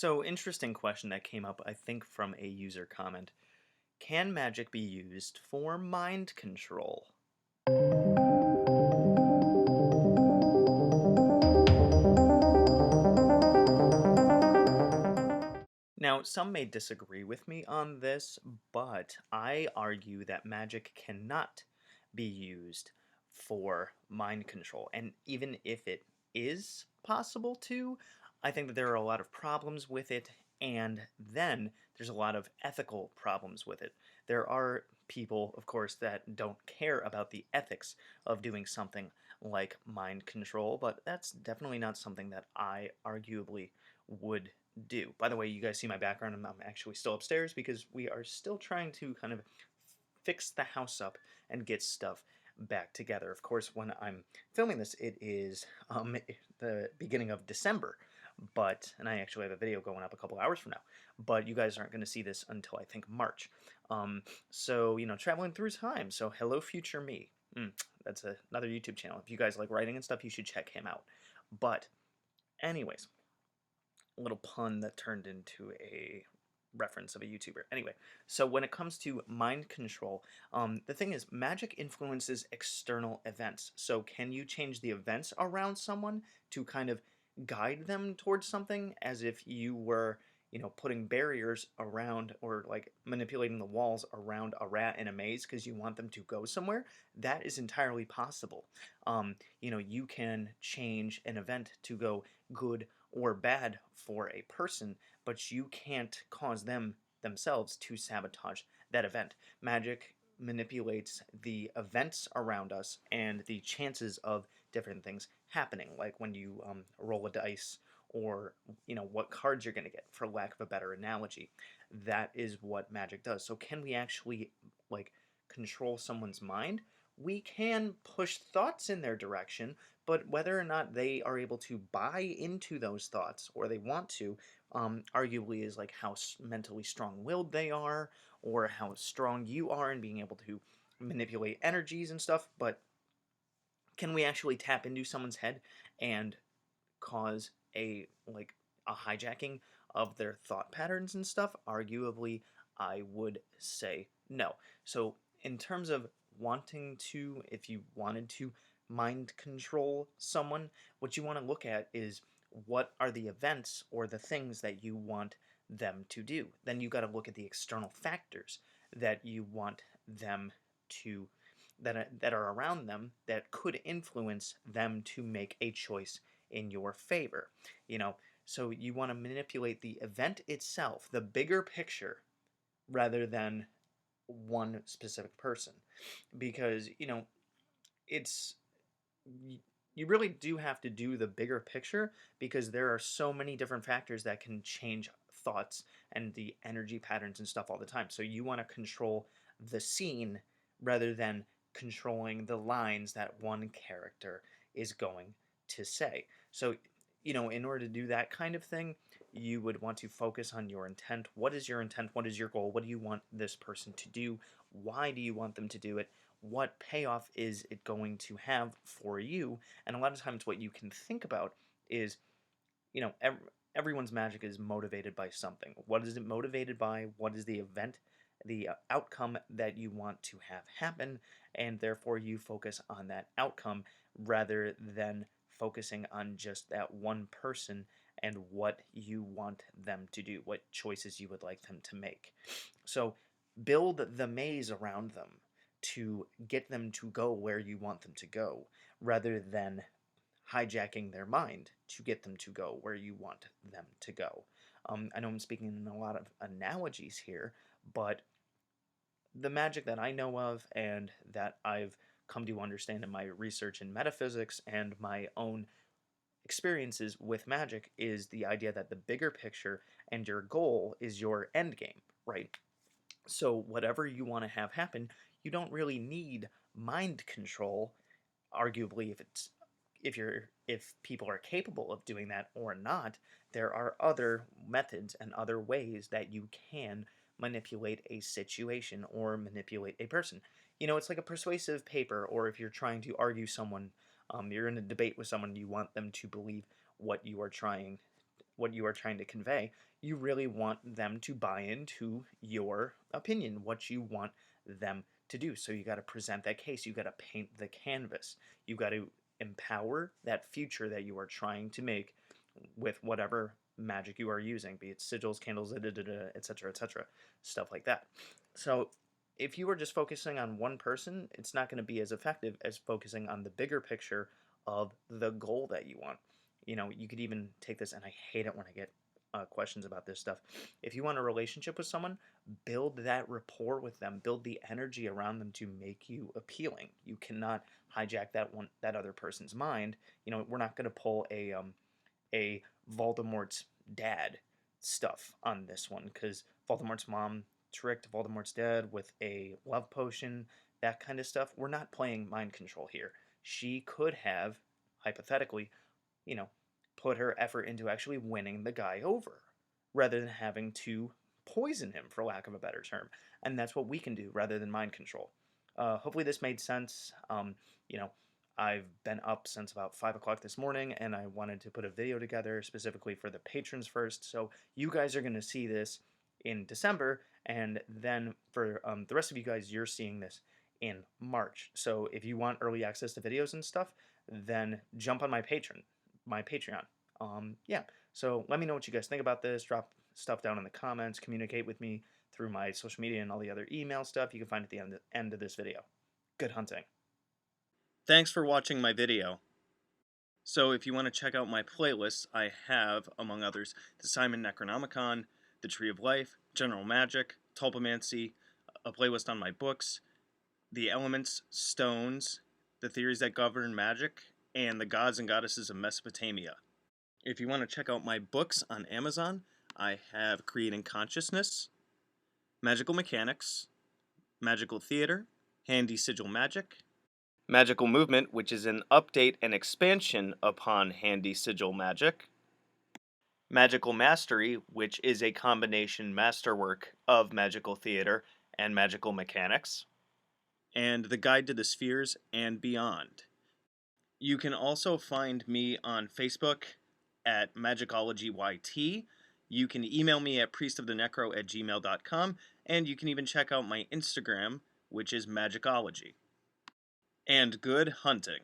So, interesting question that came up, I think, from a user comment. Can magic be used for mind control? Now, some may disagree with me on this, but I argue that magic cannot be used for mind control. And even if it is possible to, I think that there are a lot of problems with it, and then there's a lot of ethical problems with it. There are people, of course, that don't care about the ethics of doing something like mind control, but that's definitely not something that I arguably would do. By the way, you guys see my background. I'm actually still upstairs because we are still trying to kind of fix the house up and get stuff back together. Of course, when I'm filming this, it is the beginning of December, and I actually have a video going up a couple hours from now, but you guys aren't going to see this until I think March. So, traveling through time. So, hello, future me. That's another YouTube channel. If you guys like writing and stuff, you should check him out. But, anyways, a little pun that turned into a reference of a YouTuber. Anyway, so when it comes to mind control, the thing is, magic influences external events. So can you change the events around someone to kind of guide them towards something, as if you were, putting barriers around or like manipulating the walls around a rat in a maze because you want them to go somewhere? That is entirely possible. You can change an event to go good or bad for a person, but you can't cause them themselves to sabotage that event. Magic manipulates the events around us and the chances of different things happening, like when you roll a dice, or what cards you're going to get, for lack of a better analogy. That is what magic does. So can we actually like control someone's mind? We can push thoughts in their direction, but whether or not they are able to buy into those thoughts, or they want to, arguably is like how mentally strong-willed they are, or how strong you are in being able to manipulate energies and stuff. But can we actually tap into someone's head and cause a hijacking of their thought patterns and stuff? Arguably, I would say no. So in terms of wanting to, if you wanted to mind control someone, what you want to look at is what are the events or the things that you want them to do. Then you got to look at the external factors that you want them to that are around them that could influence them to make a choice in your favor. You know, so you want to manipulate the event itself, the bigger picture, rather than one specific person, because it's you really do have to do the bigger picture, because there are so many different factors that can change thoughts and the energy patterns and stuff all the time. So you want to control the scene rather than controlling the lines that one character is going to say. So, in order to do that kind of thing, you would want to focus on your intent. What is your intent? What is your goal? What do you want this person to do? Why do you want them to do it? What payoff is it going to have for you? And a lot of times, what you can think about is, you know, ev- everyone's magic is motivated by something. What is it motivated by? What is the event, the outcome that you want to have happen? And therefore, you focus on that outcome rather than focusing on just that one person and what you want them to do, what choices you would like them to make. So, build the maze around them to get them to go where you want them to go, rather than hijacking their mind to get them to go where you want them to go. I know I'm speaking in a lot of analogies here, but the magic that I know of and that I've come to understand in my research in metaphysics and my own experiences with magic is the idea that the bigger picture and your goal is your end game, right? So whatever you want to have happen, you don't really need mind control, arguably, if people are capable of doing that or not. There are other methods and other ways that you can manipulate a situation or manipulate a person. It's like a persuasive paper, or if you're trying to argue someone, you're in a debate with someone, you want them to believe what you are trying, what you are trying to convey, you really want them to buy into your opinion, what you want them to do. So you got to present that case, you got to paint the canvas, you got to empower that future that you are trying to make with whatever magic you are using, be it sigils, candles, etc., etc., stuff like that. So if you are just focusing on one person, it's not going to be as effective as focusing on the bigger picture of the goal that you want. You know, you could even take this, and I hate it when I get questions about this stuff. If you want a relationship with someone, build that rapport with them, build the energy around them to make you appealing. You cannot hijack that other person's mind. You know, we're not going to pull a Voldemort's dad stuff on this one, because Voldemort's mom tricked Voldemort's dad with a love potion, that kind of stuff. We're not playing mind control here. She could have, hypothetically, you know, put her effort into actually winning the guy over rather than having to poison him, for lack of a better term. And that's what we can do rather than mind control. Hopefully, this made sense. You know, I've been up since about 5 o'clock this morning, and I wanted to put a video together specifically for the patrons first. So you guys are going to see this in December, and then for the rest of you guys, you're seeing this in March. So if you want early access to videos and stuff, then jump on my Patreon. Yeah. So let me know what you guys think about this. Drop stuff down in the comments. Communicate with me through my social media and all the other email stuff you can find at the end of this video. Good hunting. Thanks for watching my video. So if you want to check out my playlists, I have, among others, the Simon Necronomicon, the Tree of Life, General Magic, Tulpamancy, a playlist on my books, the elements, stones, the theories that govern magic, and the gods and goddesses of Mesopotamia. If you want to check out my books on Amazon, I have Creating Consciousness, Magical Mechanics, Magical Theater, Handy Sigil Magic, Magical Movement, which is an update and expansion upon Handy Sigil Magic, Magical Mastery, which is a combination masterwork of Magical Theater and Magical Mechanics, and The Guide to the Spheres and Beyond. You can also find me on Facebook at Magickology YT. You can email me at priestofthenecro@gmail.com, and you can even check out my Instagram, which is Magickology. And good hunting.